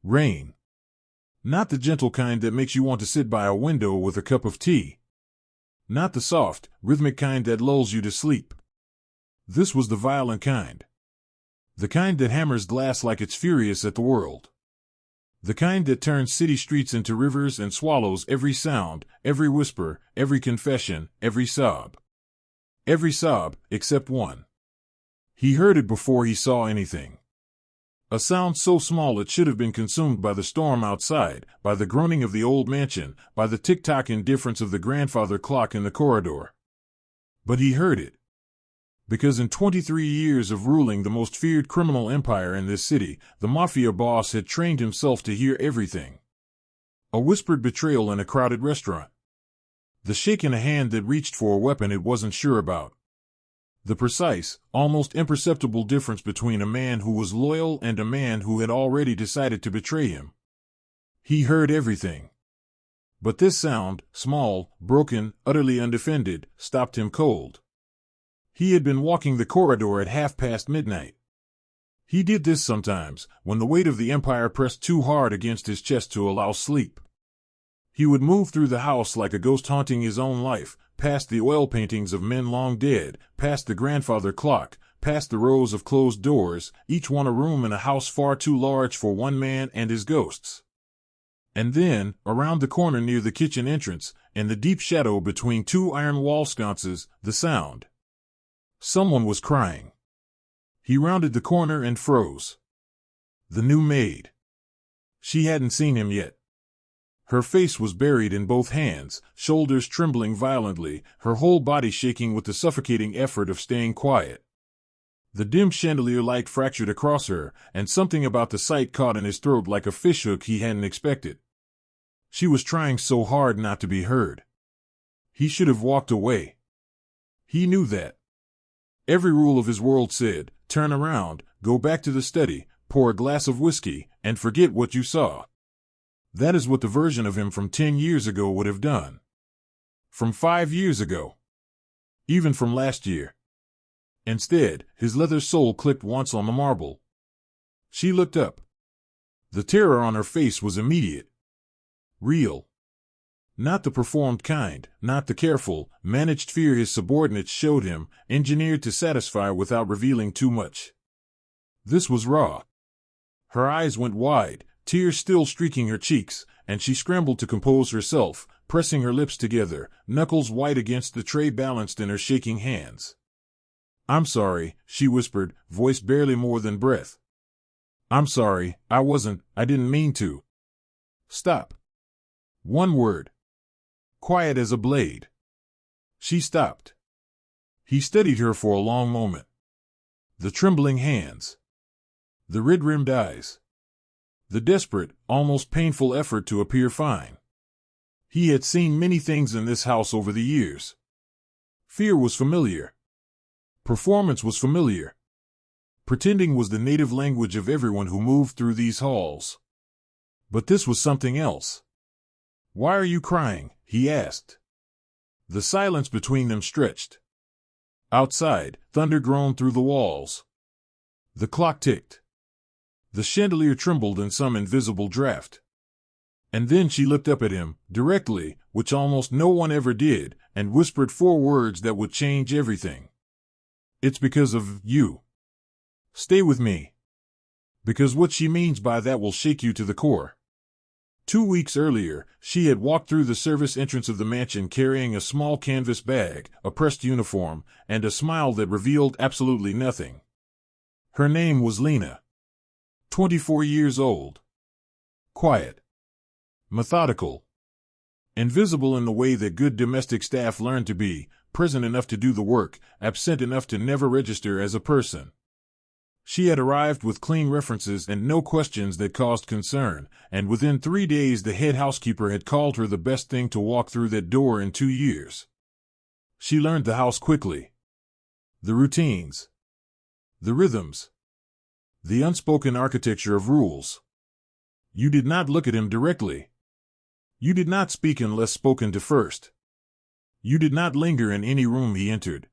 Rain. Not the gentle kind that makes you want to sit by a window with a cup of tea. Not the soft, rhythmic kind that lulls you to sleep. This was the violent kind. The kind that hammers glass like it's furious at the world. The kind that turns city streets into rivers and swallows every sound, every whisper, every confession, every sob. Every sob, except one. He heard it before he saw anything. A sound so small it should have been consumed by the storm outside, by the groaning of the old mansion, by the tick-tock indifference of the grandfather clock in the corridor. But he heard it. Because in 23 years of ruling the most feared criminal empire in this city, the Mafia boss had trained himself to hear everything. A whispered betrayal in a crowded restaurant. The shake in a hand that reached for a weapon it wasn't sure about. The precise, almost imperceptible difference between a man who was loyal and a man who had already decided to betray him. He heard everything. But this sound, small, broken, utterly undefended, stopped him cold. He had been walking the corridor at midnight. He did this sometimes, when the weight of the empire pressed too hard against his chest to allow sleep. He would move through the house like a ghost haunting his own life, past the oil paintings of men long dead, past the grandfather clock, past the rows of closed doors, each one a room in a house far too large for one man and his ghosts. And then, around the corner near the kitchen entrance, in the deep shadow between two iron wall sconces, the sound. Someone was crying. He rounded the corner and froze. The new maid. She hadn't seen him yet. Her face was buried in both hands, shoulders trembling violently, her whole body shaking with the suffocating effort of staying quiet. The dim chandelier light fractured across her, and something about the sight caught in his throat like a fishhook he hadn't expected. She was trying so hard not to be heard. He should have walked away. He knew that. Every rule of his world said, turn around, go back to the study, pour a glass of whiskey, and forget what you saw. That is what the version of him from 10 years ago would have done. From 5 years ago. Even from last year. Instead, his leather sole clicked once on the marble. She looked up. The terror on her face was immediate. Real. Not the performed kind, not the careful, managed fear his subordinates showed him, engineered to satisfy without revealing too much. This was raw. Her eyes went wide, tears still streaking her cheeks, and she scrambled to compose herself, pressing her lips together, knuckles white against the tray balanced in her shaking hands. I'm sorry, she whispered, voice barely more than breath. I'm sorry, I didn't mean to. Stop. One word. Quiet as a blade. She stopped. He studied her for a long moment. The trembling hands. The red-rimmed eyes. The desperate, almost painful effort to appear fine. He had seen many things in this house over the years. Fear was familiar. Performance was familiar. Pretending was the native language of everyone who moved through these halls. But this was something else. Why are you crying? He asked. The silence between them stretched. Outside, thunder groaned through the walls. The clock ticked. The chandelier trembled in some invisible draft. And then she looked up at him, directly, which almost no one ever did, and whispered 4 words that would change everything. It's because of you. Stay with me. Because what she means by that will shake you to the core. 2 weeks earlier, she had walked through the service entrance of the mansion carrying a small canvas bag, a pressed uniform, and a smile that revealed absolutely nothing. Her name was Lena. 24 years old. Quiet. Methodical. Invisible in the way that good domestic staff learn to be, present enough to do the work, absent enough to never register as a person. She had arrived with clean references and no questions that caused concern, and within 3 days the head housekeeper had called her the best thing to walk through that door in 2 years. She learned the house quickly. The routines. The rhythms. The unspoken architecture of rules. You did not look at him directly. You did not speak unless spoken to first. You did not linger in any room he entered.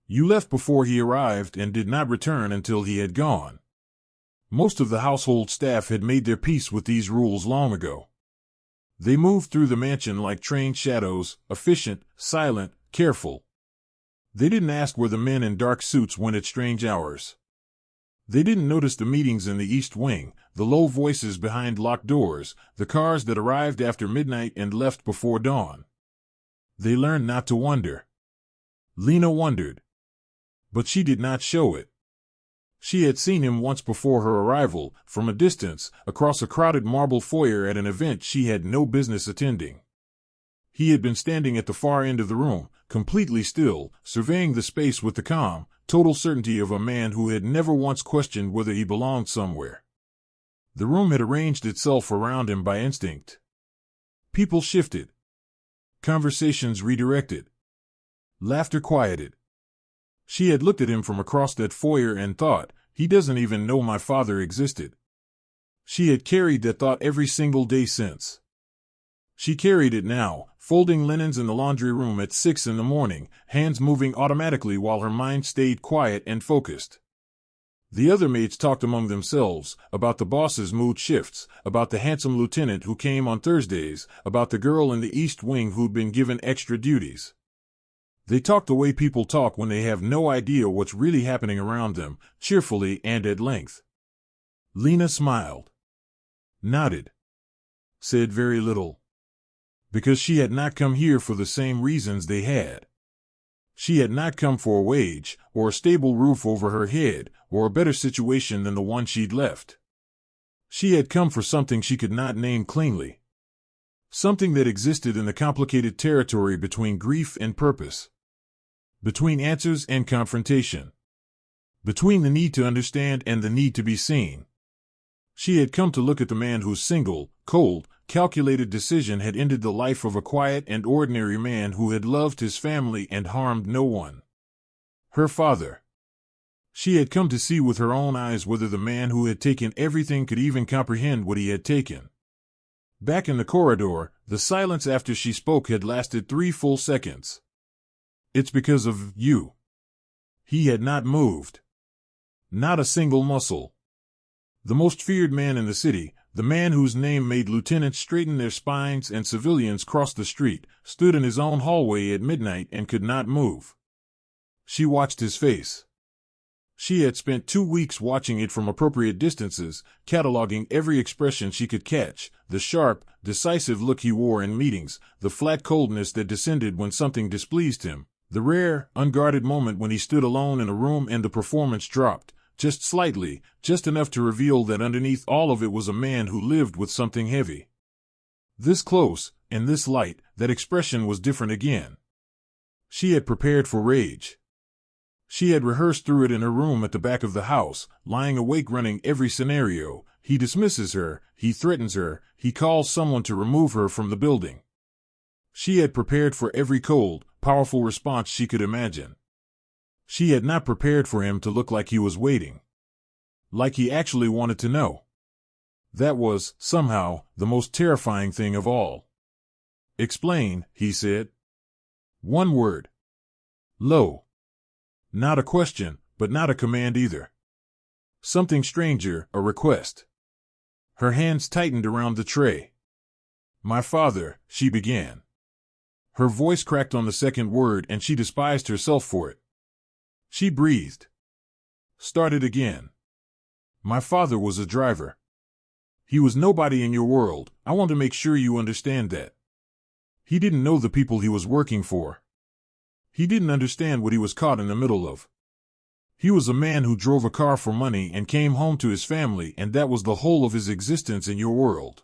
You left before he arrived and did not return until he had gone. Most of the household staff had made their peace with these rules long ago. They moved through the mansion like trained shadows, efficient, silent, careful. They didn't ask where the men in dark suits went at strange hours. They didn't notice the meetings in the East Wing, the low voices behind locked doors, the cars that arrived after midnight and left before dawn. They learned not to wonder. Lena wondered. But she did not show it. She had seen him once before her arrival, from a distance, across a crowded marble foyer at an event she had no business attending. He had been standing at the far end of the room, completely still, surveying the space with the calm, total certainty of a man who had never once questioned whether he belonged somewhere. The room had arranged itself around him by instinct. People shifted. Conversations redirected. Laughter quieted. She had looked at him from across that foyer and thought, he doesn't even know my father existed. She had carried that thought every single day since. She carried it now, folding linens in the laundry room at 6 in the morning, hands moving automatically while her mind stayed quiet and focused. The other maids talked among themselves, about the boss's mood shifts, about the handsome lieutenant who came on Thursdays, about the girl in the East Wing who'd been given extra duties. They talk the way people talk when they have no idea what's really happening around them, cheerfully and at length. Lena smiled. Nodded. Said very little. Because she had not come here for the same reasons they had. She had not come for a wage, or a stable roof over her head, or a better situation than the one she'd left. She had come for something she could not name cleanly. Something that existed in the complicated territory between grief and purpose. Between answers and confrontation. Between the need to understand and the need to be seen. She had come to look at the man whose single, cold, calculated decision had ended the life of a quiet and ordinary man who had loved his family and harmed no one. Her father. She had come to see with her own eyes whether the man who had taken everything could even comprehend what he had taken. Back in the corridor, the silence after she spoke had lasted 3 full seconds. It's because of you. He had not moved. Not a single muscle. The most feared man in the city, the man whose name made lieutenants straighten their spines and civilians cross the street, stood in his own hallway at midnight and could not move. She watched his face. She had spent 2 weeks watching it from appropriate distances, cataloging every expression she could catch, the sharp, decisive look he wore in meetings, the flat coldness that descended when something displeased him, the rare, unguarded moment when he stood alone in a room and the performance dropped, just slightly, just enough to reveal that underneath all of it was a man who lived with something heavy. This close, in this light, that expression was different again. She had prepared for rage. She had rehearsed through it in her room at the back of the house, lying awake running every scenario. He dismisses her, he threatens her, he calls someone to remove her from the building. She had prepared for every cold, powerful response she could imagine. She had not prepared for him to look like he was waiting. Like he actually wanted to know. That was, somehow, the most terrifying thing of all. Explain, he said. One word. Low. Not a question, but not a command either. Something stranger, a request. Her hands tightened around the tray. My father, she began. Her voice cracked on the second word and she despised herself for it. She breathed. Started again. My father was a driver. He was nobody in your world. I want to make sure you understand that. He didn't know the people he was working for. He didn't understand what he was caught in the middle of. He was a man who drove a car for money and came home to his family, and that was the whole of his existence in your world.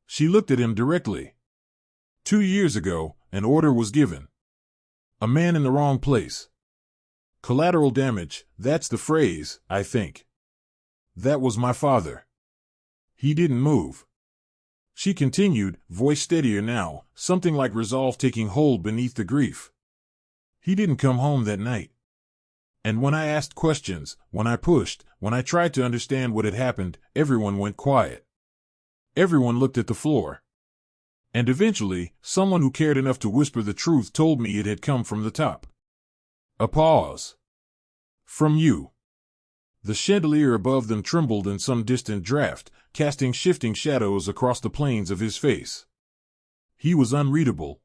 She looked at him directly. 2 years ago, an order was given. A man in the wrong place. Collateral damage, that's the phrase, I think. That was my father. He didn't move. She continued, voice steadier now, something like resolve taking hold beneath the grief. He didn't come home that night. And when I asked questions, when I pushed, when I tried to understand what had happened, everyone went quiet. Everyone looked at the floor. And eventually, someone who cared enough to whisper the truth told me it had come from the top. A pause. From you. The chandelier above them trembled in some distant draught, casting shifting shadows across the planes of his face. He was unreadable.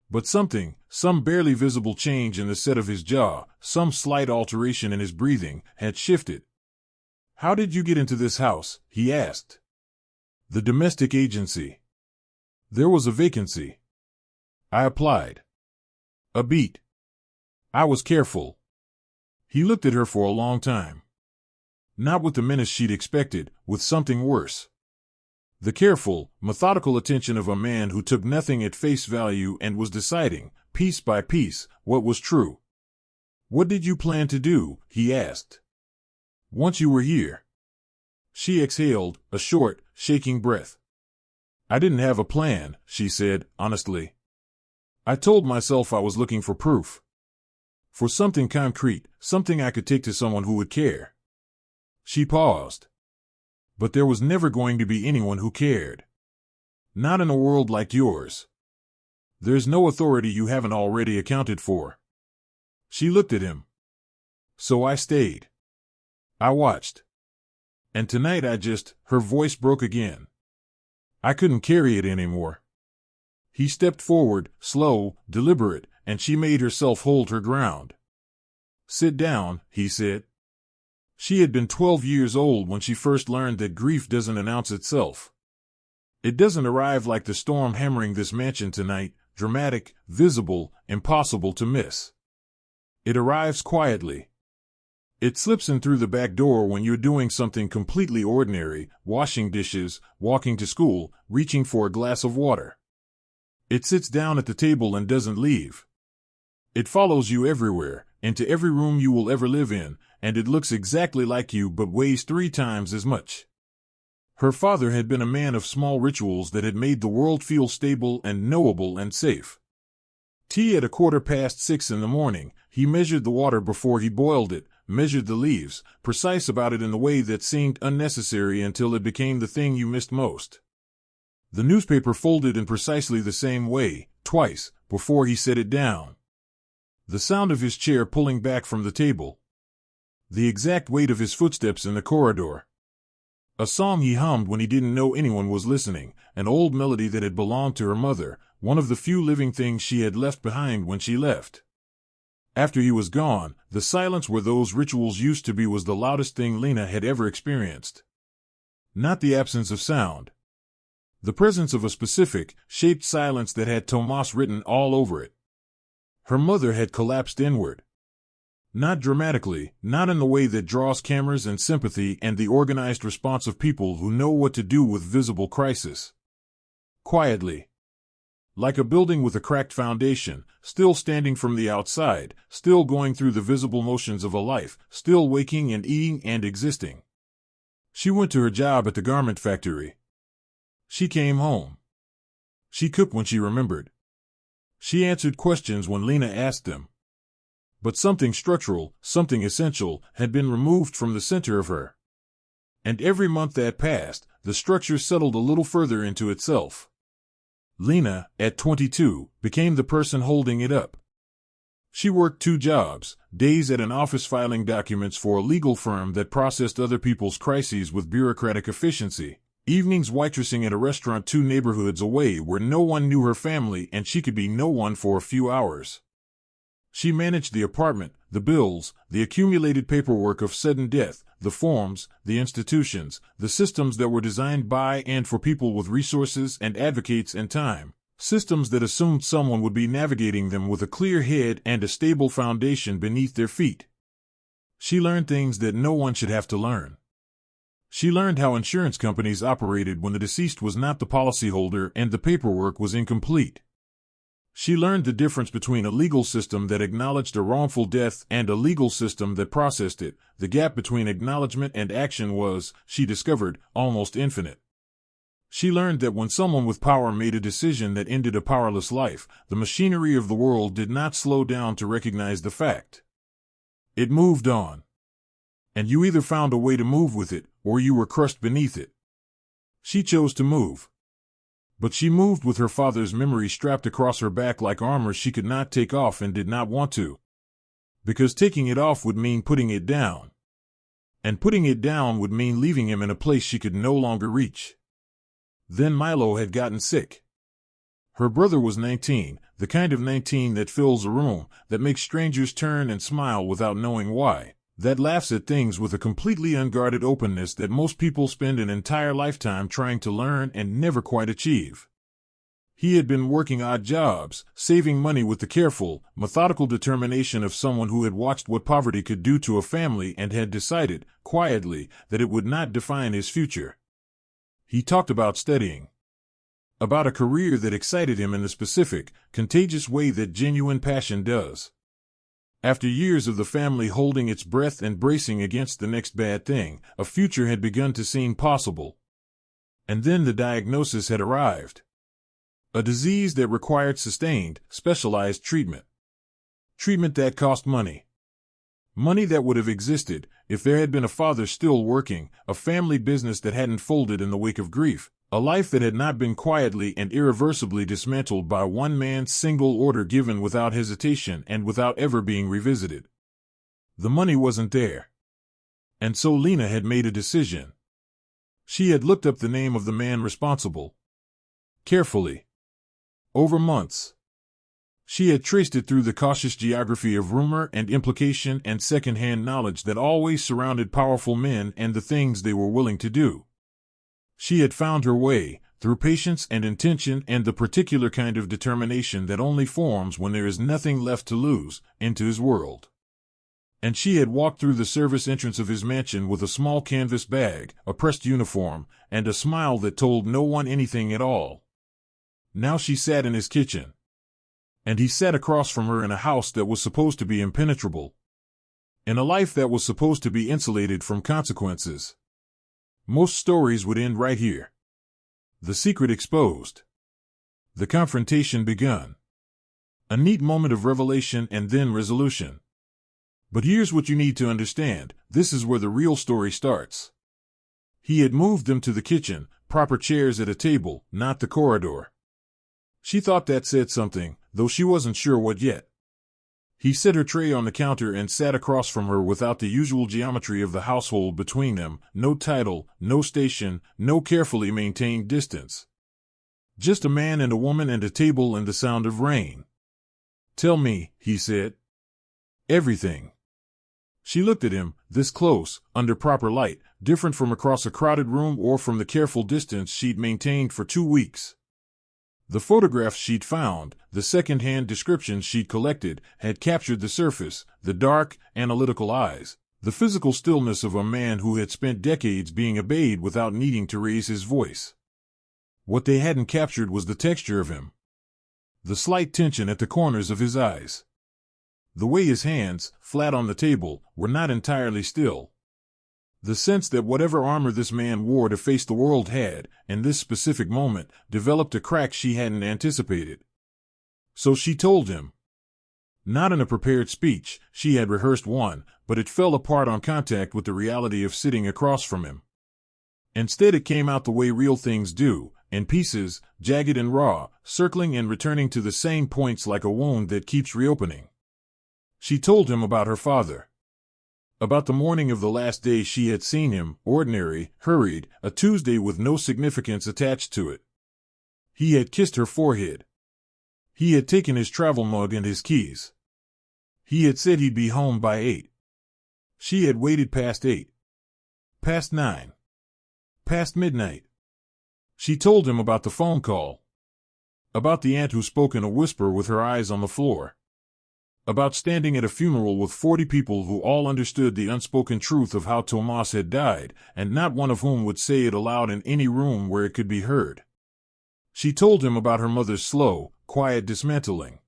But some barely visible change in the set of his jaw, some slight alteration in his breathing, had shifted. "How did you get into this house?" he asked. "The domestic agency. There was a vacancy. I applied." A beat. "I was careful." He looked at her for a long time. Not with the menace she'd expected, with something worse. The careful, methodical attention of a man who took nothing at face value and was deciding, piece by piece, what was true. "What did you plan to do?" he asked. "Once you were here." She exhaled, a short, shaking breath. "I didn't have a plan," she said, honestly. "I told myself I was looking for proof. For something concrete, something I could take to someone who would care." She paused. "But there was never going to be anyone who cared. Not in a world like yours. There's no authority you haven't already accounted for." She looked at him. "So I stayed. I watched. And tonight her voice broke again. I couldn't carry it anymore." He stepped forward, slow, deliberate, and she made herself hold her ground. "Sit down," he said. She had been 12 years old when she first learned that grief doesn't announce itself. It doesn't arrive like the storm hammering this mansion tonight, dramatic, visible, impossible to miss. It arrives quietly. It slips in through the back door when you're doing something completely ordinary, washing dishes, walking to school, reaching for a glass of water. It sits down at the table and doesn't leave. It follows you everywhere, into every room you will ever live in, and it looks exactly like you but weighs 3 times as much. Her father had been a man of small rituals that had made the world feel stable and knowable and safe. Tea at 6:15 in the morning, he measured the water before he boiled it, measured the leaves, precise about it in the way that seemed unnecessary until it became the thing you missed most. The newspaper folded in precisely the same way, twice, before he set it down. The sound of his chair pulling back from the table. The exact weight of his footsteps in the corridor. A song he hummed when he didn't know anyone was listening, an old melody that had belonged to her mother, one of the few living things she had left behind when she left. After he was gone, the silence where those rituals used to be was the loudest thing Lena had ever experienced. Not the absence of sound. The presence of a specific, shaped silence that had Tomas written all over it. Her mother had collapsed inward. Not dramatically, not in the way that draws cameras and sympathy and the organized response of people who know what to do with visible crisis. Quietly. Like a building with a cracked foundation, still standing from the outside, still going through the visible motions of a life, still waking and eating and existing. She went to her job at the garment factory. She came home. She cooked when she remembered. She answered questions when Lena asked them. But something structural, something essential, had been removed from the center of her. And every month that passed, the structure settled a little further into itself. Lena, at 22, became the person holding it up. She worked 2 jobs, days at an office filing documents for a legal firm that processed other people's crises with bureaucratic efficiency, evenings waitressing at a restaurant 2 neighborhoods away where no one knew her family and she could be no one for a few hours. She managed the apartment, the bills, the accumulated paperwork of sudden death, the forms, the institutions, the systems that were designed by and for people with resources and advocates and time, systems that assumed someone would be navigating them with a clear head and a stable foundation beneath their feet. She learned things that no one should have to learn. She learned how insurance companies operated when the deceased was not the policyholder and the paperwork was incomplete. She learned the difference between a legal system that acknowledged a wrongful death and a legal system that processed it. The gap between acknowledgement and action was, she discovered, almost infinite. She learned that when someone with power made a decision that ended a powerless life, the machinery of the world did not slow down to recognize the fact. It moved on. And you either found a way to move with it, or you were crushed beneath it. She chose to move. But she moved with her father's memory strapped across her back like armor she could not take off and did not want to. Because taking it off would mean putting it down. and putting it down would mean leaving him in a place she could no longer reach. Then Milo had gotten sick. Her brother was 19, the kind of 19 that fills a room, that makes strangers turn and smile without knowing why, that laughs at things with a completely unguarded openness that most people spend an entire lifetime trying to learn and never quite achieve. He had been working odd jobs, saving money with the careful, methodical determination of someone who had watched what poverty could do to a family and had decided, quietly, that it would not define his future. He talked about studying. About a career that excited him in the specific, contagious way that genuine passion does. After years of the family holding its breath and bracing against the next bad thing, a future had begun to seem possible. And then the diagnosis had arrived. A disease that required sustained, specialized treatment. Treatment that cost money. Money that would have existed if there had been a father still working, a family business that hadn't folded in the wake of grief, a life that had not been quietly and irreversibly dismantled by one man's single order given without hesitation and without ever being revisited. The money wasn't there. And so Lena had made a decision. She had looked up the name of the man responsible. Carefully. Over months. She had traced it through the cautious geography of rumor and implication and second-hand knowledge that always surrounded powerful men and the things they were willing to do. She had found her way, through patience and intention and the particular kind of determination that only forms when there is nothing left to lose, into his world. And she had walked through the service entrance of his mansion with a small canvas bag, a pressed uniform, and a smile that told no one anything at all. Now she sat in his kitchen. And he sat across from her in a house that was supposed to be impenetrable. In a life that was supposed to be insulated from consequences. Most stories would end right here. The secret exposed. The confrontation begun. A neat moment of revelation and then resolution. But here's what you need to understand, this is where the real story starts. He had moved them to the kitchen, proper chairs at a table, not the corridor. She thought that said something, though she wasn't sure what yet. He set her tray on the counter and sat across from her without the usual geometry of the household between them, no title, no station, no carefully maintained distance. Just a man and a woman and a table and the sound of rain. Tell me, he said. Everything. She looked at him, this close, under proper light, different from across a crowded room or from the careful distance she'd maintained for 2 weeks. The photographs she'd found, the second-hand descriptions she'd collected, had captured the surface, the dark, analytical eyes, the physical stillness of a man who had spent decades being obeyed without needing to raise his voice. What they hadn't captured was the texture of him. The slight tension at the corners of his eyes. The way his hands, flat on the table, were not entirely still. The sense that whatever armor this man wore to face the world had, in this specific moment, developed a crack she hadn't anticipated. So she told him. Not in a prepared speech, she had rehearsed one, but it fell apart on contact with the reality of sitting across from him. Instead it came out the way real things do, in pieces, jagged and raw, circling and returning to the same points like a wound that keeps reopening. She told him about her father. About the morning of the last day she had seen him, ordinary, hurried, a Tuesday with no significance attached to it. He had kissed her forehead. He had taken his travel mug and his keys. He had said he'd be home by 8. She had waited past 8. Past 9. Past midnight. She told him about the phone call. About the aunt who spoke in a whisper with her eyes on the floor. About standing at a funeral with 40 people who all understood the unspoken truth of how Tomas had died, and not one of whom would say it aloud in any room where it could be heard. She told him about her mother's slow, quiet dismantling.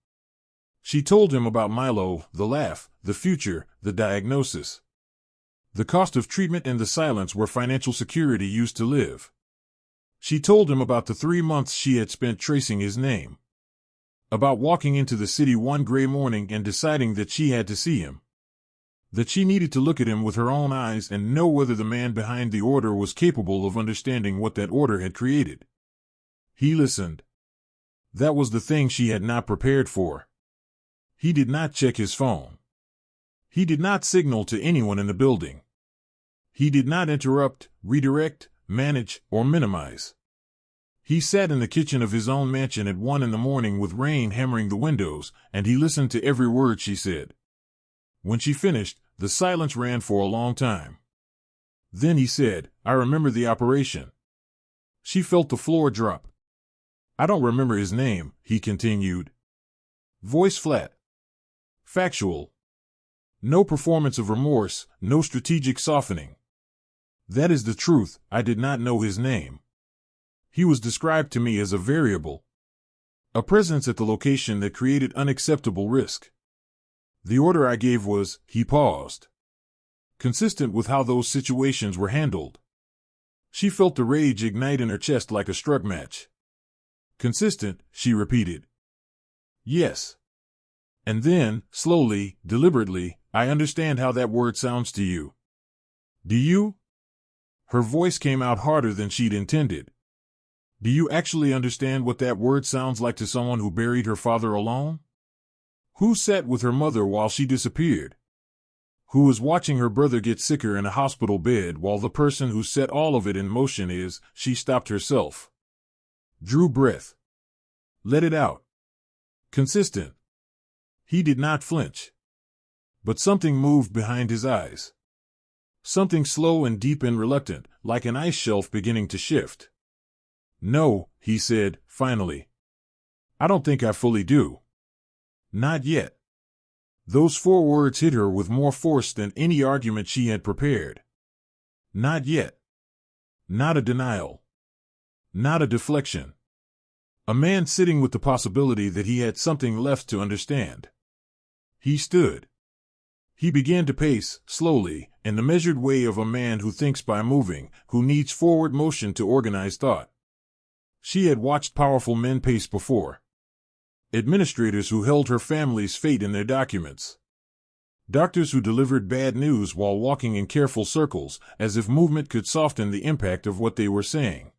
She told him about Milo, the laugh, the future, the diagnosis. The cost of treatment and the silence where financial security used to live. She told him about the 3 months she had spent tracing his name. About walking into the city one gray morning and deciding that she had to see him. That she needed to look at him with her own eyes and know whether the man behind the order was capable of understanding what that order had created. He listened. That was the thing she had not prepared for. He did not check his phone. He did not signal to anyone in the building. He did not interrupt, redirect, manage, or minimize. He sat in the kitchen of his own mansion at 1 a.m. with rain hammering the windows, and he listened to every word she said. When she finished, the silence ran for a long time. Then he said, "I remember the operation." She felt the floor drop. "I don't remember his name," he continued. Voice flat. Factual. No performance of remorse, no strategic softening. "That is the truth, I did not know his name. He was described to me as a variable. A presence at the location that created unacceptable risk. The order I gave was," he paused, "consistent with how those situations were handled." She felt the rage ignite in her chest like a struck match. "Consistent," she repeated. "Yes. And then, slowly, deliberately, I understand how that word sounds to you." "Do you?" Her voice came out harder than she'd intended. "Do you actually understand what that word sounds like to someone who buried her father alone? Who sat with her mother while she disappeared? Who was watching her brother get sicker in a hospital bed while the person who set all of it in motion is," she stopped herself. Drew breath. Let it out. "Consistent." He did not flinch. But something moved behind his eyes. Something slow and deep and reluctant, like an ice shelf beginning to shift. "No," he said, finally. "I don't think I fully do. Not yet." Those 4 words hit her with more force than any argument she had prepared. Not yet. Not a denial. Not a deflection. A man sitting with the possibility that he had something left to understand. He stood. He began to pace, slowly, in the measured way of a man who thinks by moving, who needs forward motion to organize thought. She had watched powerful men pace before. Administrators who held her family's fate in their documents. Doctors who delivered bad news while walking in careful circles, as if movement could soften the impact of what they were saying.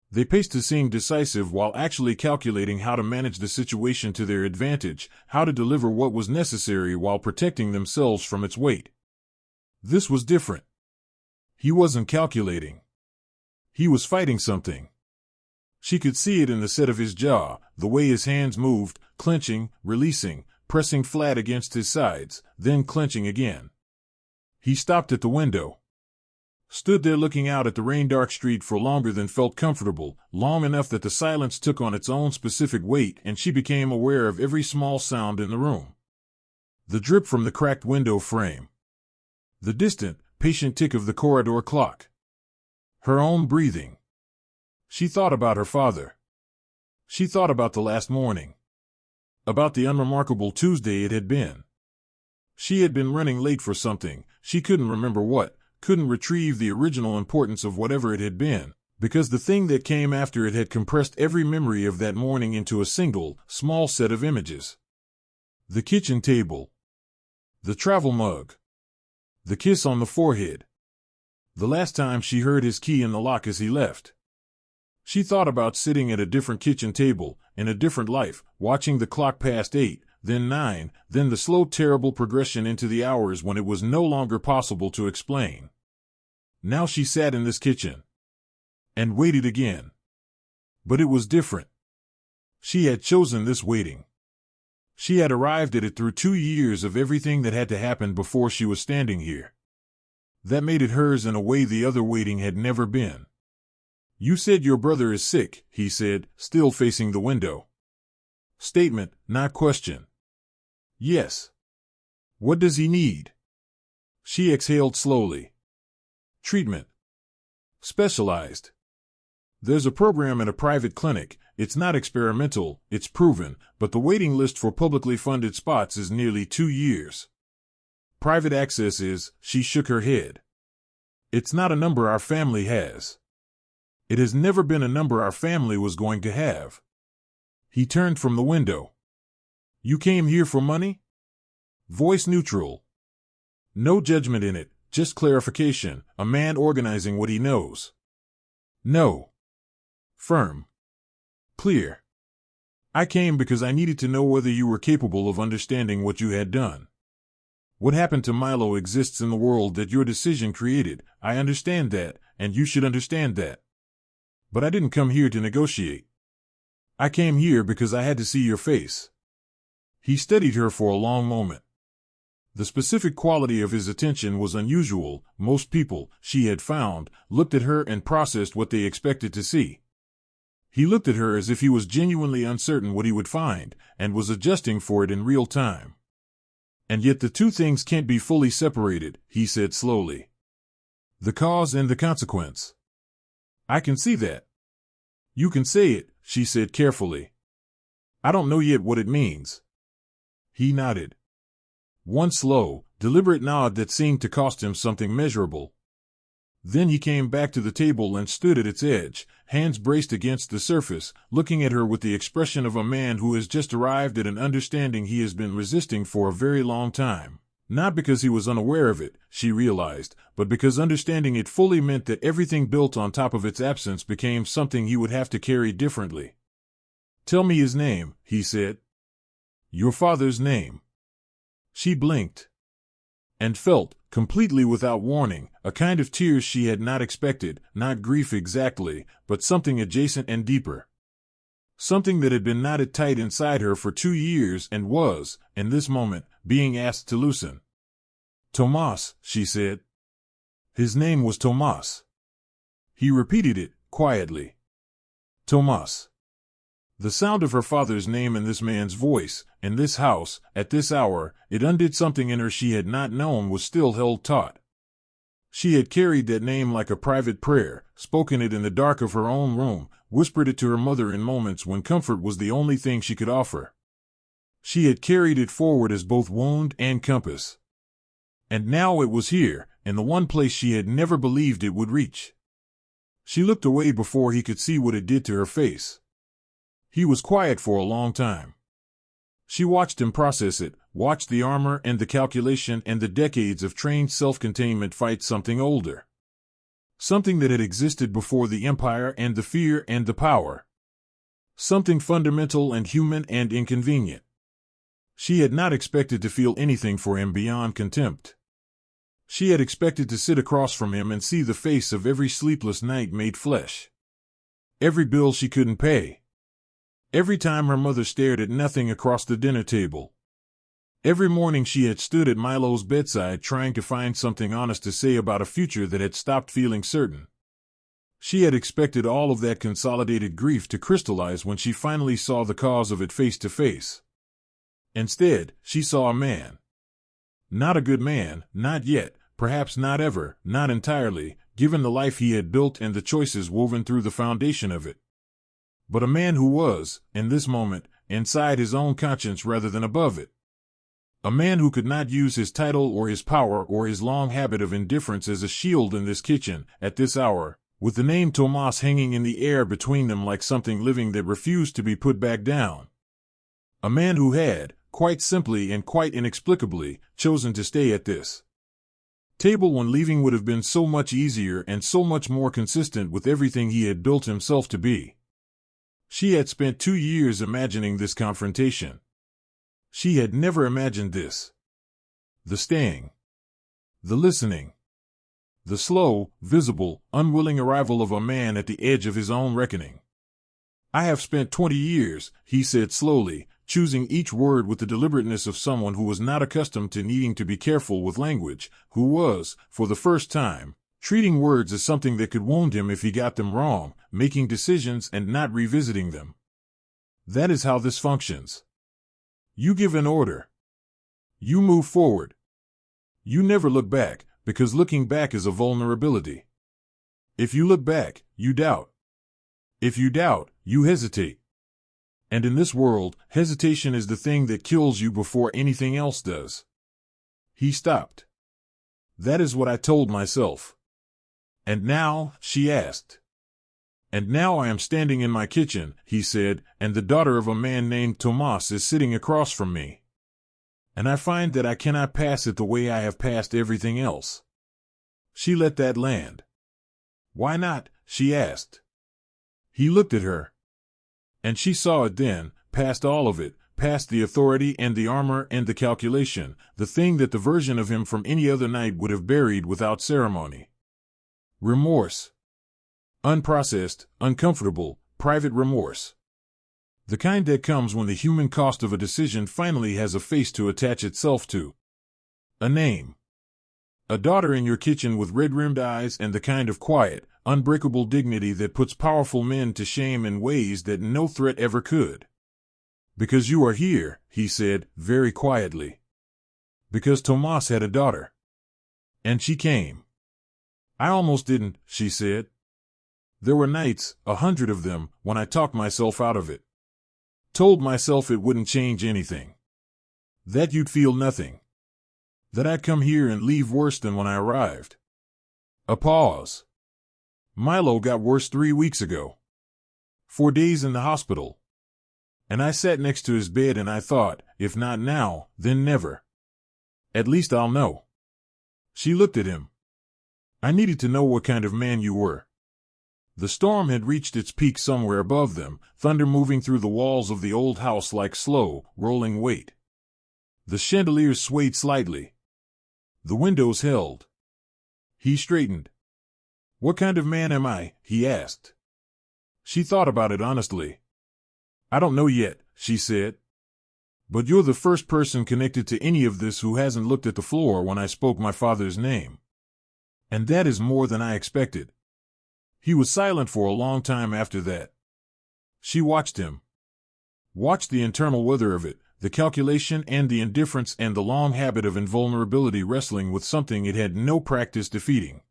They paced to seem decisive while actually calculating how to manage the situation to their advantage, how to deliver what was necessary while protecting themselves from its weight. This was different. He wasn't calculating. He was fighting something. She could see it in the set of his jaw, the way his hands moved, clenching, releasing, pressing flat against his sides, then clenching again. He stopped at the window. Stood there looking out at the rain-dark street for longer than felt comfortable, long enough that the silence took on its own specific weight and she became aware of every small sound in the room. The drip from the cracked window frame. The distant, patient tick of the corridor clock. Her own breathing. She thought about her father. She thought about the last morning. About the unremarkable Tuesday it had been. She had been running late for something, she couldn't remember what, couldn't retrieve the original importance of whatever it had been, because the thing that came after it had compressed every memory of that morning into a single, small set of images. The kitchen table. The travel mug. The kiss on the forehead. The last time she heard his key in the lock as he left. She thought about sitting at a different kitchen table, in a different life, watching the clock past 8, then 9, then the slow terrible progression into the hours when it was no longer possible to explain. Now she sat in this kitchen. And waited again. But it was different. She had chosen this waiting. She had arrived at it through 2 years of everything that had to happen before she was standing here. That made it hers in a way the other waiting had never been. "You said your brother is sick," he said, still facing the window. Statement, not question. "Yes." "What does he need?" She exhaled slowly. "Treatment. Specialized. There's a program in a private clinic. It's not experimental, it's proven, but the waiting list for publicly funded spots is nearly 2 years. Private access is," she shook her head. "It's not a number our family has. It has never been a number our family was going to have." He turned from the window. "You came here for money?" Voice neutral. No judgment in it, just clarification, a man organizing what he knows. "No." Firm. Clear. "I came because I needed to know whether you were capable of understanding what you had done." What happened to Milo exists in the world that your decision created. I understand that, and you should understand that. But I didn't come here to negotiate. I came here because I had to see your face. He studied her for a long moment. The specific quality of his attention was unusual. Most people, she had found, looked at her and processed what they expected to see. He looked at her as if he was genuinely uncertain what he would find, and was adjusting for it in real time. And yet the two things can't be fully separated, he said slowly. The cause and the consequence. I can see that. You can say it, she said carefully. I don't know yet what it means. He nodded. One slow, deliberate nod that seemed to cost him something measurable. Then he came back to the table and stood at its edge, hands braced against the surface, looking at her with the expression of a man who has just arrived at an understanding he has been resisting for a very long time. Not because he was unaware of it, she realized, but because understanding it fully meant that everything built on top of its absence became something he would have to carry differently. Tell me his name, he said. Your father's name. She blinked. And felt, completely without warning, a kind of tears she had not expected, not grief exactly, but something adjacent and deeper. Something that had been knotted tight inside her for 2 years and was, in this moment, being asked to loosen. Tomas, she said. His name was Tomas. He repeated it, quietly. Tomas. The sound of her father's name in this man's voice, in this house, at this hour, it undid something in her she had not known was still held taut. She had carried that name like a private prayer, spoken it in the dark of her own room, whispered it to her mother in moments when comfort was the only thing she could offer. She had carried it forward as both wound and compass. And now it was here, in the one place she had never believed it would reach. She looked away before he could see what it did to her face. He was quiet for a long time. She watched him process it, watched the armor and the calculation and the decades of trained self-containment fight something older. Something that had existed before the empire and the fear and the power. Something fundamental and human and inconvenient. She had not expected to feel anything for him beyond contempt. She had expected to sit across from him and see the face of every sleepless night made flesh. Every bill she couldn't pay. Every time her mother stared at nothing across the dinner table. Every morning she had stood at Milo's bedside trying to find something honest to say about a future that had stopped feeling certain. She had expected all of that consolidated grief to crystallize when she finally saw the cause of it face to face. Instead, she saw a man. Not a good man, not yet, perhaps not ever, not entirely, given the life he had built and the choices woven through the foundation of it. But a man who was, in this moment, inside his own conscience rather than above it. A man who could not use his title or his power or his long habit of indifference as a shield in this kitchen, at this hour, with the name Tomas hanging in the air between them like something living that refused to be put back down. A man who had, quite simply and quite inexplicably, chosen to stay at this table when leaving would have been so much easier and so much more consistent with everything he had built himself to be. She had spent 2 years imagining this confrontation. She had never imagined this. The staying. The listening. The slow, visible, unwilling arrival of a man at the edge of his own reckoning. I have spent 20 years, he said slowly, choosing each word with the deliberateness of someone who was not accustomed to needing to be careful with language, who was, for the first time, treating words as something that could wound him if he got them wrong, making decisions and not revisiting them. That is how this functions. You give an order. You move forward. You never look back, because looking back is a vulnerability. If you look back, you doubt. If you doubt, you hesitate. And in this world, hesitation is the thing that kills you before anything else does. He stopped. That is what I told myself. And now, she asked. And now I am standing in my kitchen, he said, and the daughter of a man named Tomas is sitting across from me. And I find that I cannot pass it the way I have passed everything else. She let that land. Why not? She asked. He looked at her. And she saw it then, past all of it, past the authority and the armor and the calculation, the thing that the version of him from any other night would have buried without ceremony. Remorse. Unprocessed, uncomfortable, private remorse. The kind that comes when the human cost of a decision finally has a face to attach itself to. A name. A daughter in your kitchen with red-rimmed eyes and the kind of quiet, unbreakable dignity that puts powerful men to shame in ways that no threat ever could. Because you are here, he said, very quietly. Because Tomas had a daughter. And she came. I almost didn't, she said. There were nights, 100 of them, when I talked myself out of it. Told myself it wouldn't change anything. That you'd feel nothing. That I'd come here and leave worse than when I arrived. A pause. Milo got worse 3 weeks ago. 4 days in the hospital. And I sat next to his bed and I thought, if not now, then never. At least I'll know. She looked at him. I needed to know what kind of man you were. The storm had reached its peak somewhere above them, thunder moving through the walls of the old house like slow, rolling weight. The chandeliers swayed slightly. The windows held. He straightened. What kind of man am I? He asked. She thought about it honestly. I don't know yet, she said. But you're the first person connected to any of this who hasn't looked at the floor when I spoke my father's name. And that is more than I expected. He was silent for a long time after that. She watched him. Watched the internal weather of it, the calculation and the indifference and the long habit of invulnerability wrestling with something it had no practice defeating.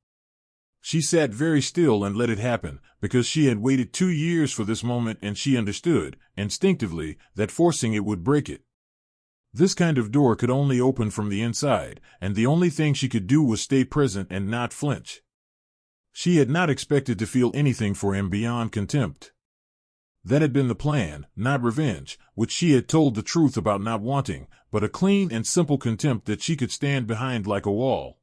She sat very still and let it happen, because she had waited 2 years for this moment and she understood, instinctively, that forcing it would break it. This kind of door could only open from the inside, and the only thing she could do was stay present and not flinch. She had not expected to feel anything for him beyond contempt. That had been the plan, not revenge, which she had told the truth about not wanting, but a clean and simple contempt that she could stand behind like a wall.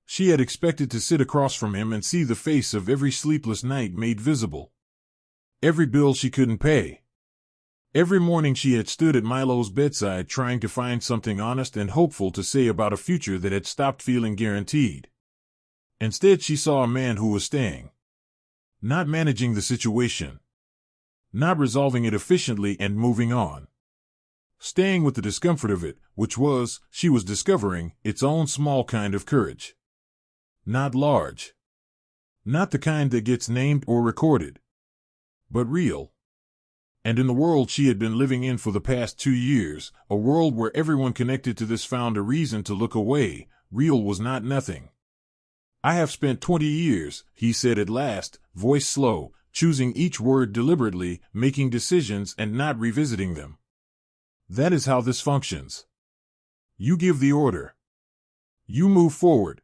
She had expected to sit across from him and see the face of every sleepless night made visible. Every bill she couldn't pay. Every morning she had stood at Milo's bedside trying to find something honest and hopeful to say about a future that had stopped feeling guaranteed. Instead she saw a man who was staying. Not managing the situation. Not resolving it efficiently and moving on. Staying with the discomfort of it, which was, she was discovering, its own small kind of courage. Not large. Not the kind that gets named or recorded. But real. And in the world she had been living in for the past 2 years, a world where everyone connected to this found a reason to look away, real was not nothing. I have spent 20 years, he said at last, voice slow, choosing each word deliberately, making decisions and not revisiting them. That is how this functions. You give the order. You move forward.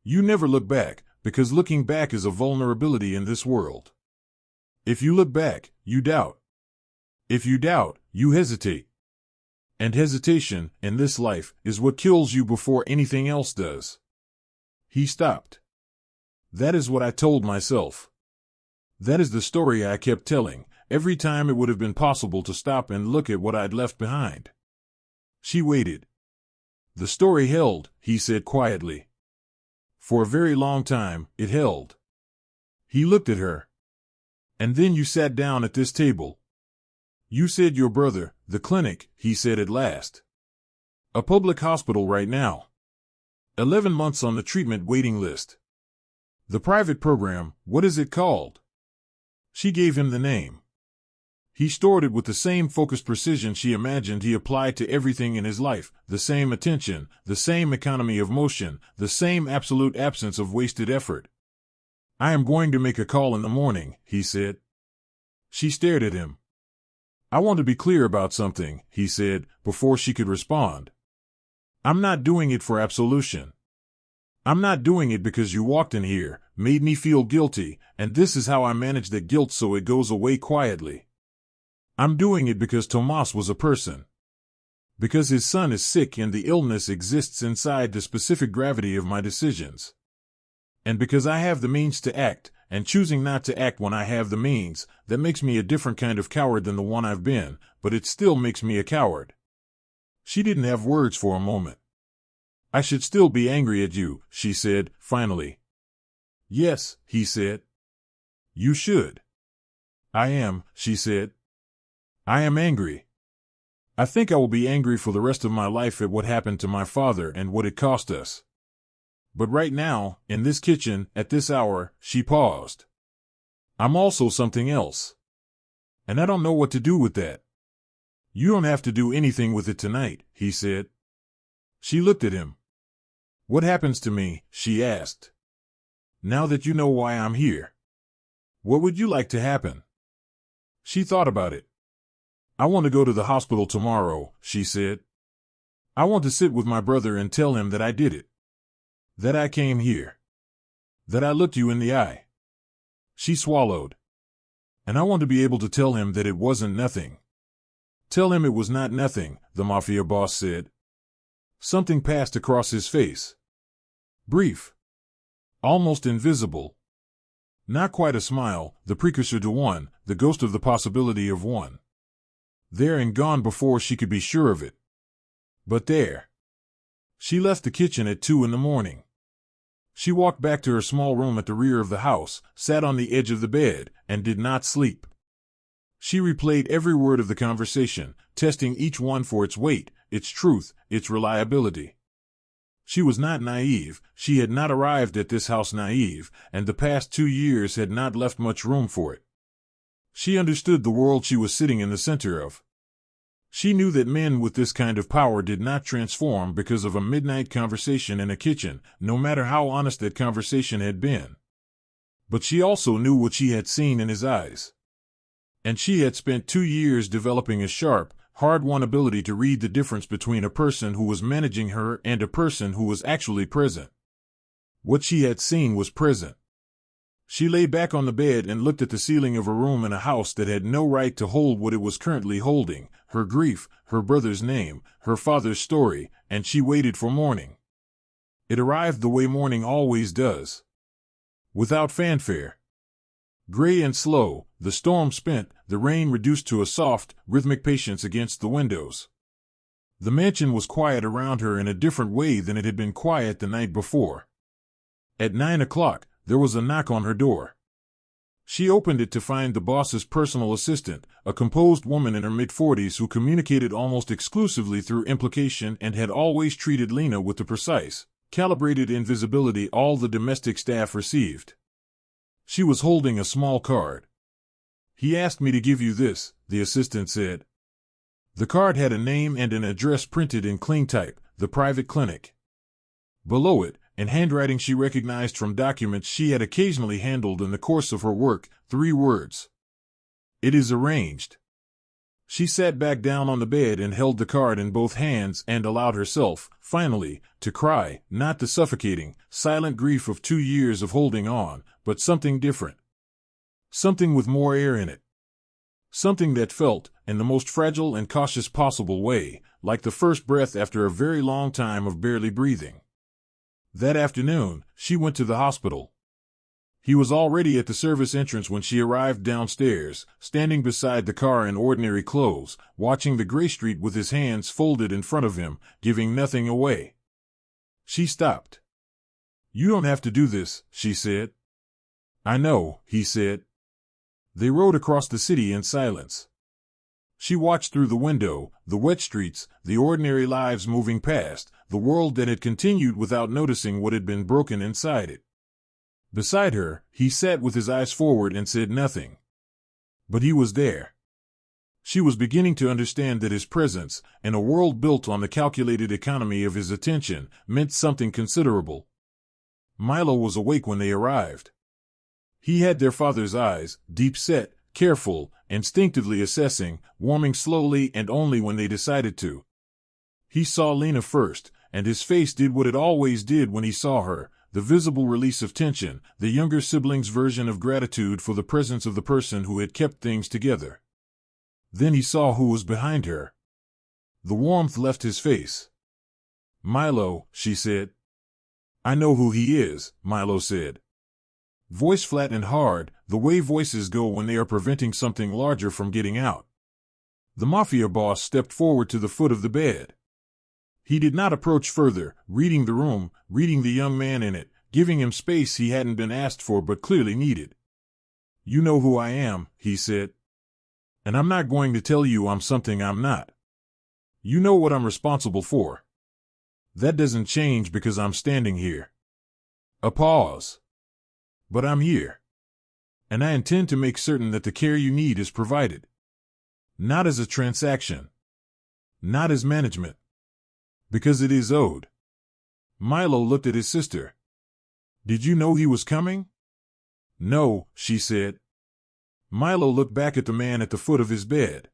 You never look back, because looking back is a vulnerability in this world. If you look back, you doubt. If you doubt, you hesitate. And hesitation, in this life, is what kills you before anything else does. He stopped. That is what I told myself. That is the story I kept telling, every time it would have been possible to stop and look at what I'd left behind. She waited. The story held, he said quietly. For a very long time, it held. He looked at her. And then you sat down at this table. You said your brother, the clinic, he said at last. A public hospital right now. 11 months on the treatment waiting list. The private program, what is it called? She gave him the name. He stored it with the same focused precision she imagined he applied to everything in his life, the same attention, the same economy of motion, the same absolute absence of wasted effort. I am going to make a call in the morning, he said. She stared at him. I want to be clear about something, he said, before she could respond. I'm not doing it for absolution. I'm not doing it because you walked in here, made me feel guilty, and this is how I manage that guilt so it goes away quietly. I'm doing it because Tomas was a person. Because his son is sick and the illness exists inside the specific gravity of my decisions. And because I have the means to act, and choosing not to act when I have the means, that makes me a different kind of coward than the one I've been, but it still makes me a coward. She didn't have words for a moment. I should still be angry at you, she said, finally. Yes, he said. You should. I am, she said. I am angry. I think I will be angry for the rest of my life at what happened to my father and what it cost us. But right now, in this kitchen, at this hour, she paused. I'm also something else. And I don't know what to do with that. You don't have to do anything with it tonight, he said. She looked at him. What happens to me, she asked. Now that you know why I'm here. What would you like to happen? She thought about it. I want to go to the hospital tomorrow, she said. I want to sit with my brother and tell him that I did it. That I came here. That I looked you in the eye. She swallowed. And I want to be able to tell him that it wasn't nothing. Tell him it was not nothing, the Mafia boss said. Something passed across his face. Brief. Almost invisible. Not quite a smile, the precursor to one, the ghost of the possibility of one. There and gone before she could be sure of it. But there. She left the kitchen at 2 a.m. She walked back to her small room at the rear of the house, sat on the edge of the bed, and did not sleep. She replayed every word of the conversation, testing each one for its weight, its truth, its reliability. She was not naive, she had not arrived at this house naive, and the past 2 years had not left much room for it. She understood the world she was sitting in the center of. She knew that men with this kind of power did not transform because of a midnight conversation in a kitchen, no matter how honest that conversation had been. But she also knew what she had seen in his eyes. And she had spent 2 years developing a sharp, hard-won ability to read the difference between a person who was managing her and a person who was actually present. What she had seen was present. She lay back on the bed and looked at the ceiling of a room in a house that had no right to hold what it was currently holding, her grief, her brother's name, her father's story, and she waited for morning. It arrived the way morning always does. Without fanfare. Gray and slow, the storm spent, the rain reduced to a soft, rhythmic patience against the windows. The mansion was quiet around her in a different way than it had been quiet the night before. At 9 o'clock, there was a knock on her door. She opened it to find the boss's personal assistant, a composed woman in her mid-40s who communicated almost exclusively through implication and had always treated Lena with the precise, calibrated invisibility all the domestic staff received. She was holding a small card. He asked me to give you this, the assistant said. The card had a name and an address printed in clean type, the private clinic. Below it, in handwriting she recognized from documents she had occasionally handled in the course of her work, 3 words. It is arranged. She sat back down on the bed and held the card in both hands and allowed herself, finally, to cry, not the suffocating, silent grief of 2 years of holding on, but something different. Something with more air in it. Something that felt, in the most fragile and cautious possible way, like the first breath after a very long time of barely breathing. That afternoon, she went to the hospital. He was already at the service entrance when she arrived downstairs, standing beside the car in ordinary clothes, watching the gray street with his hands folded in front of him, giving nothing away. She stopped. You don't have to do this, she said. I know, he said. They rode across the city in silence. She watched through the window, the wet streets, the ordinary lives moving past, the world that had continued without noticing what had been broken inside it. Beside her, he sat with his eyes forward and said nothing. But he was there. She was beginning to understand that his presence, in a world built on the calculated economy of his attention, meant something considerable. Milo was awake when they arrived. He had their father's eyes, deep-set, careful, instinctively assessing, warming slowly and only when they decided to. He saw Lena first, and his face did what it always did when he saw her, the visible release of tension, the younger sibling's version of gratitude for the presence of the person who had kept things together. Then he saw who was behind her. The warmth left his face. Milo, she said. I know who he is, Milo said. Voice flat and hard, the way voices go when they are preventing something larger from getting out. The Mafia boss stepped forward to the foot of the bed. He did not approach further, reading the room, reading the young man in it, giving him space he hadn't been asked for but clearly needed. "You know who I am," he said. "And I'm not going to tell you I'm something I'm not. You know what I'm responsible for. That doesn't change because I'm standing here." A pause. "But I'm here. And I intend to make certain that the care you need is provided. Not as a transaction. Not as management. Because it is owed." Milo looked at his sister. "Did you know he was coming?" "No," she said. Milo looked back at the man at the foot of his bed.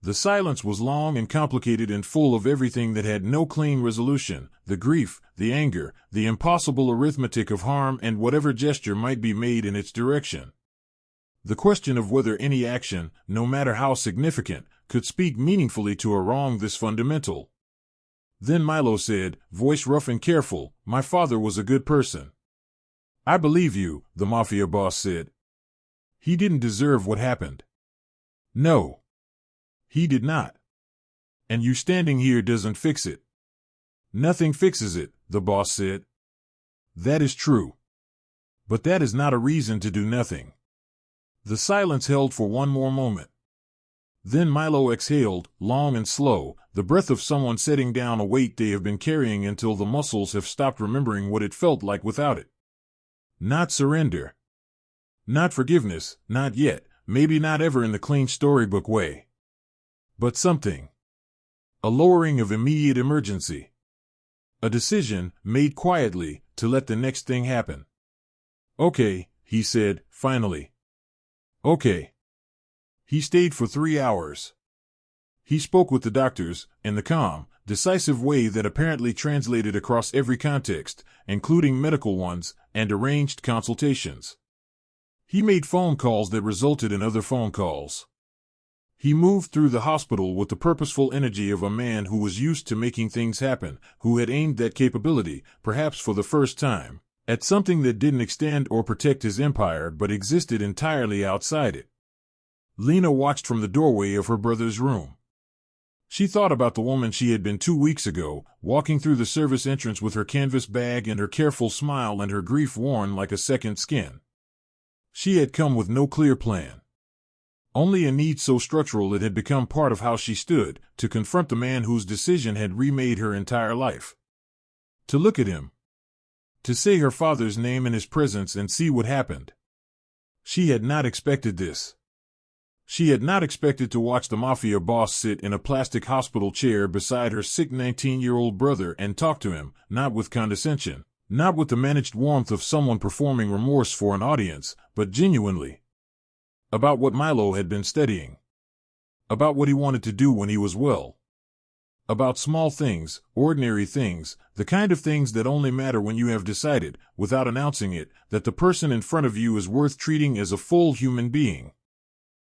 The silence was long and complicated and full of everything that had no clean resolution, the grief, the anger, the impossible arithmetic of harm and whatever gesture might be made in its direction. The question of whether any action, no matter how significant, could speak meaningfully to a wrong this fundamental. Then Milo said, voice rough and careful, "My father was a good person." "I believe you," the Mafia boss said. "He didn't deserve what happened." "No. He did not. And you standing here doesn't fix it." "Nothing fixes it," the boss said. "That is true. But that is not a reason to do nothing." The silence held for one more moment. Then Milo exhaled, long and slow, the breath of someone setting down a weight they have been carrying until the muscles have stopped remembering what it felt like without it. Not surrender. Not forgiveness, not yet, maybe not ever in the clean storybook way. But something. A lowering of immediate emergency. A decision, made quietly, to let the next thing happen. "Okay," he said, finally. "Okay." He stayed for 3 hours. He spoke with the doctors, in the calm, decisive way that apparently translated across every context, including medical ones, and arranged consultations. He made phone calls that resulted in other phone calls. He moved through the hospital with the purposeful energy of a man who was used to making things happen, who had aimed that capability, perhaps for the first time, at something that didn't extend or protect his empire but existed entirely outside it. Lena watched from the doorway of her brother's room. She thought about the woman she had been 2 weeks ago, walking through the service entrance with her canvas bag and her careful smile and her grief worn like a second skin. She had come with no clear plan. Only a need so structural it had become part of how she stood, to confront the man whose decision had remade her entire life. To look at him. To say her father's name in his presence and see what happened. She had not expected this. She had not expected to watch the Mafia boss sit in a plastic hospital chair beside her sick 19-year-old brother and talk to him, not with condescension, not with the managed warmth of someone performing remorse for an audience, but genuinely. About what Milo had been studying. About what he wanted to do when he was well. About small things, ordinary things, the kind of things that only matter when you have decided, without announcing it, that the person in front of you is worth treating as a full human being.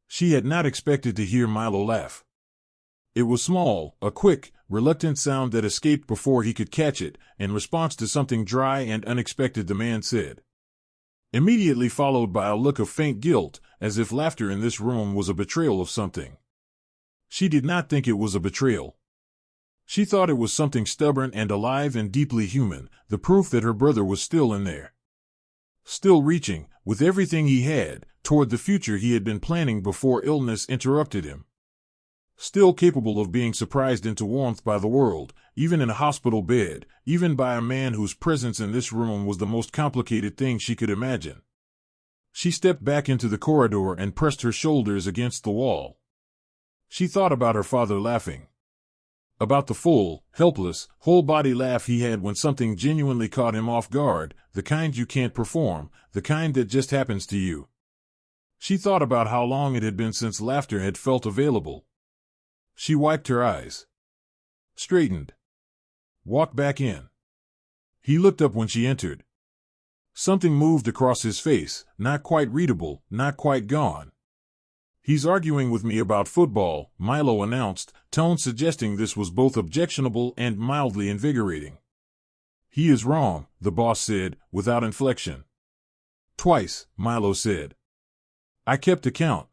She had not expected to hear Milo laugh. It was small, a quick, reluctant sound that escaped before he could catch it, in response to something dry and unexpected the man said. Immediately followed by a look of faint guilt, as if laughter in this room was a betrayal of something. She did not think it was a betrayal. She thought it was something stubborn and alive and deeply human, the proof that her brother was still in there. Still reaching, with everything he had, toward the future he had been planning before illness interrupted him. Still capable of being surprised into warmth by the world, even in a hospital bed, even by a man whose presence in this room was the most complicated thing she could imagine. She stepped back into the corridor and pressed her shoulders against the wall. She thought about her father laughing. About the full, helpless, whole-body laugh he had when something genuinely caught him off guard, the kind you can't perform, the kind that just happens to you. She thought about how long it had been since laughter had felt available. She wiped her eyes. Straightened. Walked back in. He looked up when she entered. Something moved across his face, not quite readable, not quite gone. "He's arguing with me about football," Milo announced, tone suggesting this was both objectionable and mildly invigorating. "He is wrong," the boss said, without inflection. Twice, Milo said. I kept account.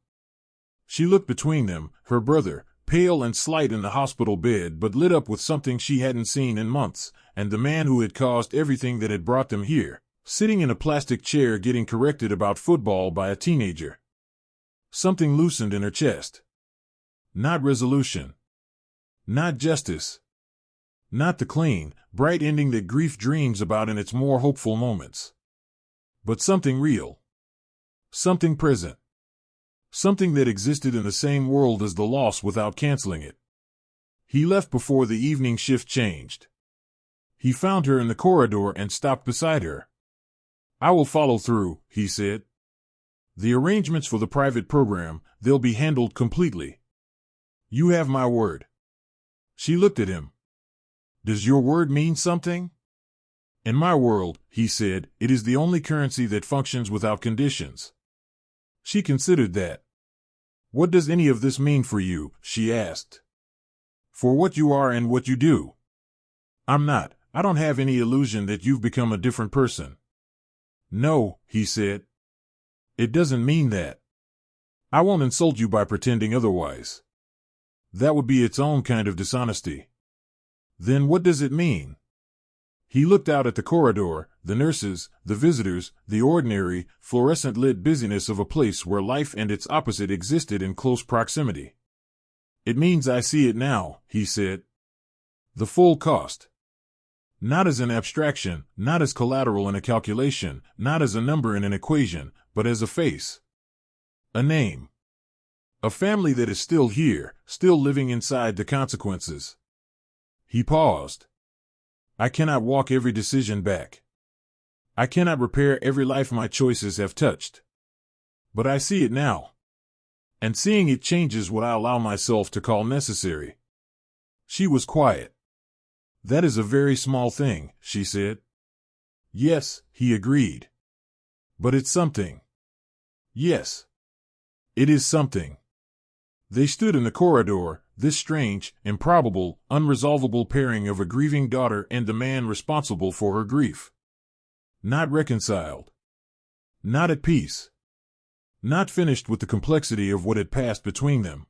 She looked between them, her brother, pale and slight in the hospital bed but lit up with something she hadn't seen in months, and the man who had caused everything that had brought them here, sitting in a plastic chair getting corrected about football by a teenager. Something loosened in her chest. Not resolution. Not justice. Not the clean, bright ending that grief dreams about in its more hopeful moments. But something real. Something present. Something that existed in the same world as the loss without canceling it. He left before the evening shift changed. He found her in the corridor and stopped beside her. I will follow through, he said. The arrangements for the private program, they'll be handled completely. You have my word. She looked at him. Does your word mean something? In my world, he said, it is the only currency that functions without conditions. She considered that. What does any of this mean for you? She asked. For what you are and what you do. I'm not. I don't have any illusion that you've become a different person. No, he said. It doesn't mean that. I won't insult you by pretending otherwise. That would be its own kind of dishonesty. Then what does it mean? He looked out at the corridor, the nurses, the visitors, the ordinary, fluorescent-lit busyness of a place where life and its opposite existed in close proximity. It means I see it now, he said. The full cost. Not as an abstraction, not as collateral in a calculation, not as a number in an equation, but as a face. A name. A family that is still here, still living inside the consequences. He paused. I cannot walk every decision back. I cannot repair every life my choices have touched. But I see it now. And seeing it changes what I allow myself to call necessary. She was quiet. That is a very small thing, she said. Yes, he agreed. But it's something. Yes. It is something. They stood in the corridor, this strange, improbable, unresolvable pairing of a grieving daughter and the man responsible for her grief. Not reconciled. Not at peace. Not finished with the complexity of what had passed between them.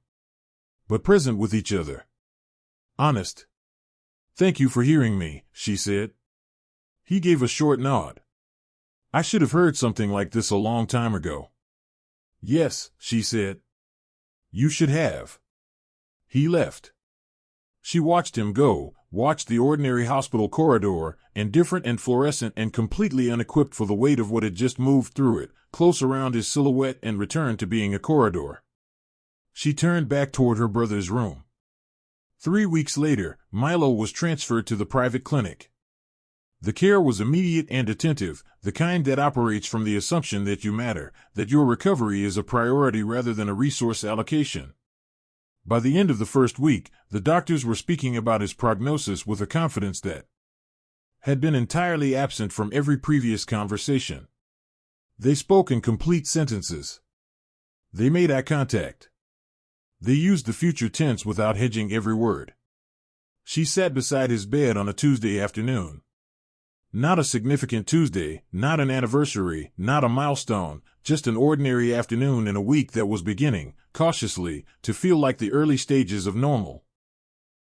But present with each other. Honest. Thank you for hearing me, she said. He gave a short nod. I should have heard something like this a long time ago. Yes, she said. You should have. He left. She watched him go, watched the ordinary hospital corridor, indifferent and fluorescent and completely unequipped for the weight of what had just moved through it, close around his silhouette and returned to being a corridor. She turned back toward her brother's room. 3 weeks later, Milo was transferred to the private clinic. The care was immediate and attentive, the kind that operates from the assumption that you matter, that your recovery is a priority rather than a resource allocation. By the end of the first week, the doctors were speaking about his prognosis with a confidence that had been entirely absent from every previous conversation. They spoke in complete sentences. They made eye contact. They used the future tense without hedging every word. She sat beside his bed on a Tuesday afternoon. Not a significant Tuesday, not an anniversary, not a milestone, just an ordinary afternoon in a week that was beginning, cautiously, to feel like the early stages of normal.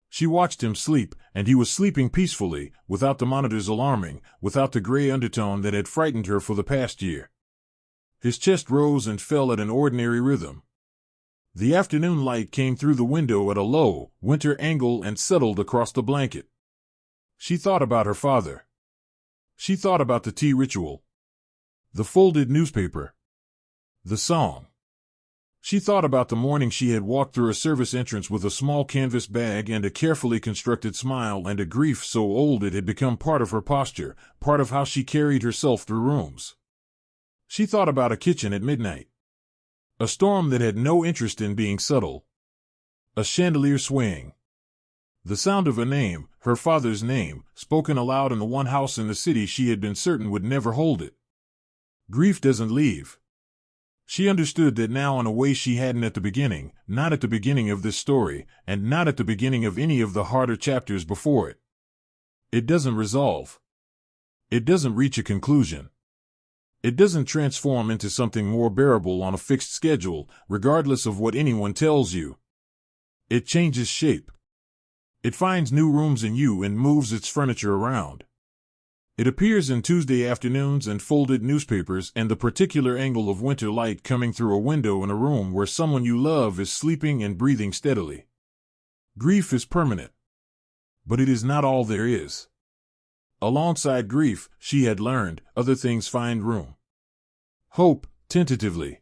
She watched him sleep, and he was sleeping peacefully, without the monitors alarming, without the gray undertone that had frightened her for the past year. His chest rose and fell at an ordinary rhythm. The afternoon light came through the window at a low, winter angle and settled across the blanket. She thought about her father. She thought about the tea ritual. The folded newspaper. The song. She thought about the morning she had walked through a service entrance with a small canvas bag and a carefully constructed smile and a grief so old it had become part of her posture, part of how she carried herself through rooms. She thought about a kitchen at midnight. A storm that had no interest in being subtle. A chandelier swaying. The sound of a name, her father's name, spoken aloud in the one house in the city she had been certain would never hold it. Grief doesn't leave. She understood that now in a way she hadn't at the beginning, not at the beginning of this story, and not at the beginning of any of the harder chapters before it. It doesn't resolve. It doesn't reach a conclusion. It doesn't transform into something more bearable on a fixed schedule, regardless of what anyone tells you. It changes shape. It finds new rooms in you and moves its furniture around. It appears in Tuesday afternoons and folded newspapers and the particular angle of winter light coming through a window in a room where someone you love is sleeping and breathing steadily. Grief is permanent. But it is not all there is. Alongside grief, she had learned, other things find room. Hope, tentatively.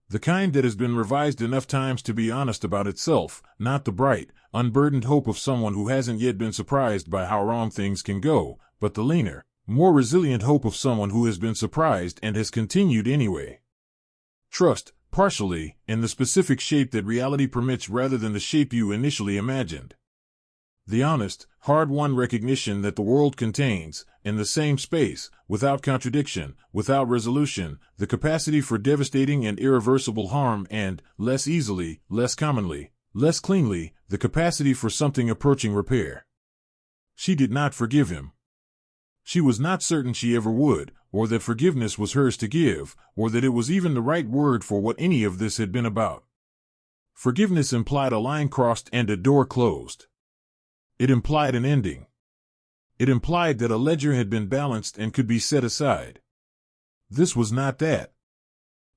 The kind that has been revised enough times to be honest about itself, not the bright, unburdened hope of someone who hasn't yet been surprised by how wrong things can go, but the leaner, more resilient hope of someone who has been surprised and has continued anyway. Trust, partially, in the specific shape that reality permits rather than the shape you initially imagined. The honest, hard-won recognition that the world contains, in the same space, without contradiction, without resolution, the capacity for devastating and irreversible harm and, less easily, less commonly, less cleanly, the capacity for something approaching repair. She did not forgive him. She was not certain she ever would, or that forgiveness was hers to give, or that it was even the right word for what any of this had been about. Forgiveness implied a line crossed and a door closed. It implied an ending. It implied that a ledger had been balanced and could be set aside. This was not that.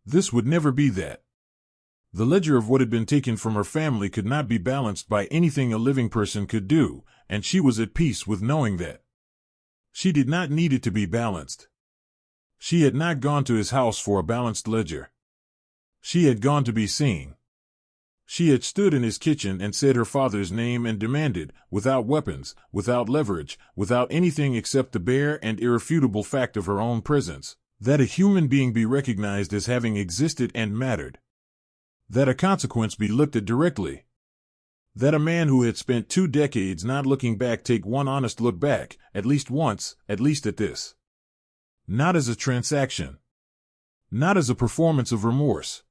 This would never be that. The ledger of what had been taken from her family could not be balanced by anything a living person could do, and she was at peace with knowing that. She did not need it to be balanced. She had not gone to his house for a balanced ledger. She had gone to be seen. She had stood in his kitchen and said her father's name and demanded, without weapons, without leverage, without anything except the bare and irrefutable fact of her own presence, that a human being be recognized as having existed and mattered. That a consequence be looked at directly. That a man who had spent 2 decades not looking back take one honest look back, at least once, at least at this. Not as a transaction. Not as a performance of remorse.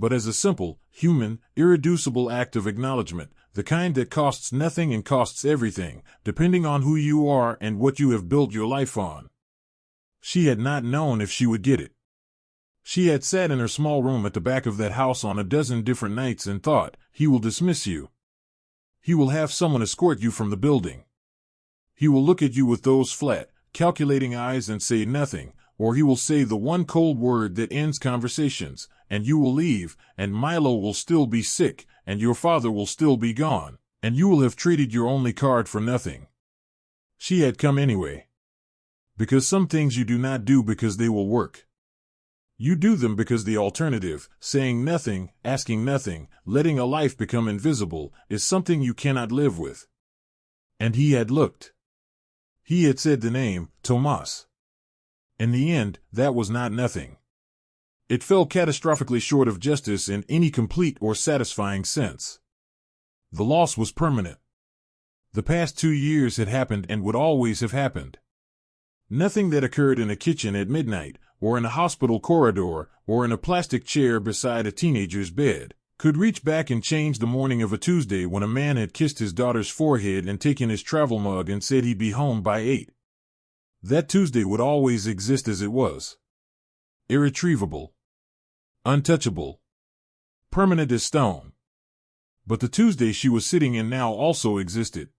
But as a simple, human, irreducible act of acknowledgement, the kind that costs nothing and costs everything, depending on who you are and what you have built your life on. She had not known if she would get it. She had sat in her small room at the back of that house on a dozen different nights and thought, he will dismiss you. He will have someone escort you from the building. He will look at you with those flat, calculating eyes and say nothing, or he will say the one cold word that ends conversations, and you will leave, and Milo will still be sick, and your father will still be gone, and you will have traded your only card for nothing. She had come anyway. Because some things you do not do because they will work. You do them because the alternative, saying nothing, asking nothing, letting a life become invisible, is something you cannot live with. And he had looked. He had said the name, Tomas. In the end, that was not nothing. It fell catastrophically short of justice in any complete or satisfying sense. The loss was permanent. The past 2 years had happened and would always have happened. Nothing that occurred in a kitchen at midnight, or in a hospital corridor, or in a plastic chair beside a teenager's bed, could reach back and change the morning of a Tuesday when a man had kissed his daughter's forehead and taken his travel mug and said he'd be home by 8. That Tuesday would always exist as it was. Irretrievable. Untouchable. Permanent as stone. But the Tuesday she was sitting in now also existed.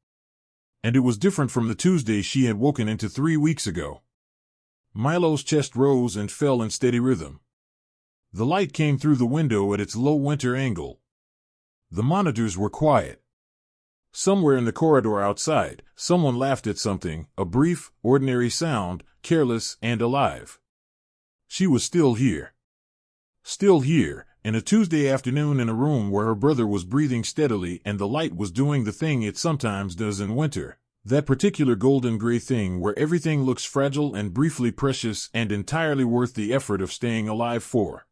And it was different from the Tuesday she had woken into 3 weeks ago. Milo's chest rose and fell in steady rhythm. The light came through the window at its low winter angle. The monitors were quiet. Somewhere in the corridor outside, someone laughed at something, a brief, ordinary sound, careless and alive. She was still here. Still here, in a Tuesday afternoon in a room where her brother was breathing steadily and the light was doing the thing it sometimes does in winter. That particular golden gray thing where everything looks fragile and briefly precious and entirely worth the effort of staying alive for.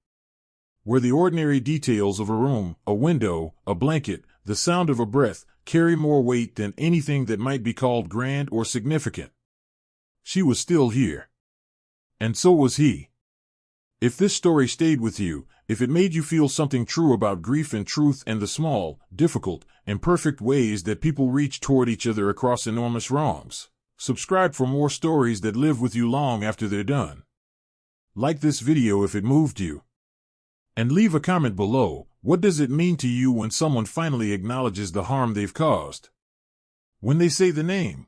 Where the ordinary details of a room, a window, a blanket, the sound of a breath, carry more weight than anything that might be called grand or significant. She was still here. And so was he. If this story stayed with you, if it made you feel something true about grief and truth and the small, difficult, imperfect ways that people reach toward each other across enormous wrongs, subscribe for more stories that live with you long after they're done. Like this video if it moved you. And leave a comment below. What does it mean to you when someone finally acknowledges the harm they've caused? When they say the name